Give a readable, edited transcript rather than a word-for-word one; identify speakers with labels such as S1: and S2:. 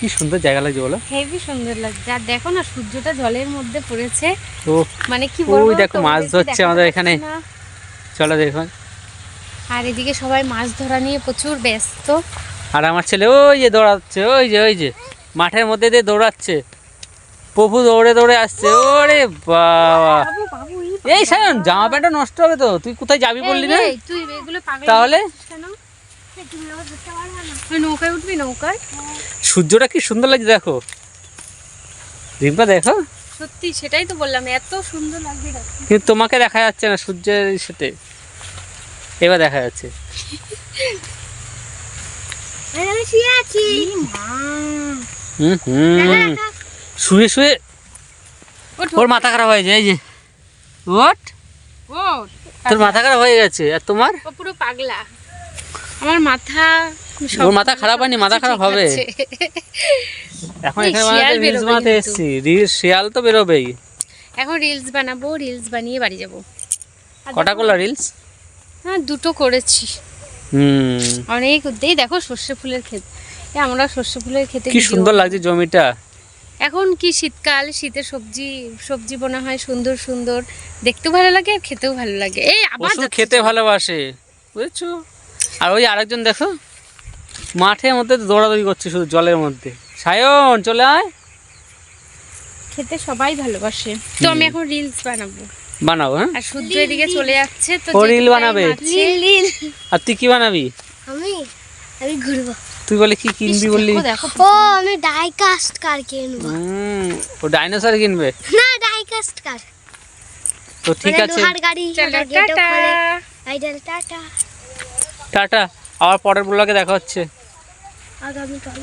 S1: কি সুন্দর জায়গা লাগছে বলো,
S2: হেভি সুন্দর লাগছে। আর দেখো না সূর্যটা জলের মধ্যে পড়েছে,
S1: ও
S2: মানে কি বলবো,
S1: ওই দেখো মাছ ধরছে আমাদের এখানে, চলো দেখুন।
S2: আর এদিকে সবাই মাছ ধরা নিয়ে প্রচুর ব্যস্ত।
S1: আর আমার ছেলে ওই যে দৌড়াচ্ছে, ওই যে মাঠের মধ্যে দিয়ে দৌড়াচ্ছে, প্রভু দৌড়ে দৌড়ে আসছে। ওরে বাবা, এই সায়ন জামা প্যান্টটা নষ্ট হবে তো, তুই কোথায় যাবি বললি না?
S2: তুই এগুলো পাগল
S1: তাহলে
S2: কেন? তুই নৌকায় উঠবি? নৌকায়
S1: সূর্যটা কি সুন্দর লাগছে দেখো, রিম্পা দেখো।
S2: সত্যি সেটাই তো বললাম, এত সুন্দর লাগছে।
S1: কিন্তু তোমাকে দেখা যাচ্ছে না সূর্যের সাথে, এবার দেখা যাচ্ছে। শুয়ে শুয়ে ওর মাথা খারাপ হয়ে যায়। এই যে ওট, তোর মাথা খারাপ হয়ে গেছে। আর তোমার?
S2: ও পুরো পাগলা। আমার মাথা,
S1: ওর মাথা খারাপ হয়নি, মাথা খারাপ হবে এখন। এখানে রিলস বানাতে এসেছি, শিয়াল তো বেরোবেই।
S2: এখন রিলস বানাবো, রিলস বানিয়ে বাড়ি যাবো।
S1: কটা করলা রিলস?
S2: হ্যাঁ, 2টো করেছি। অনেক দেই। দেখো সর্ষে ফুলের ক্ষেত, আমরা সর্ষে ফুলের খেতে
S1: কি সুন্দর লাগছে জমিটা।
S2: এখন কি শীতকাল, শীতের সবজি বোনা হয় সুন্দর সুন্দর, দেখতেও ভালো লাগে আর খেতেও ভালো লাগে। এই আবার
S1: খেতে ভালোবাসে, বুঝেছো? আর ওই আরেকজন দেখো মাঠের মধ্যে দৌড়াদৌড়ি করছে শুধু জলের মধ্যে। সায়ন চলে আয়।
S2: খেতে সবাই ভালোবাসে, তো আমি এখন রিলস বানাবো।
S1: বানাবো, হ্যাঁ।
S2: আর সূর্য এদিকে চলে যাচ্ছে, তো
S1: ও রিল বানাবে। আর তুই কি বানাবি?
S3: আমি ঘুরবো।
S1: তুই বলে কি কিনবি বললি?
S2: দেখো
S3: ও আমি ডাই কাস্ট কার কিনবো।
S1: ও ডাইনোসর কিনবে
S3: না, ডাই কাস্ট কার।
S1: তো ঠিক আছে,
S3: লোহার গাড়ি।
S2: টাটা।
S3: টাটা।
S1: টাটা। আবার পরের ব্লগে দেখা হচ্ছে
S3: আগামীকাল।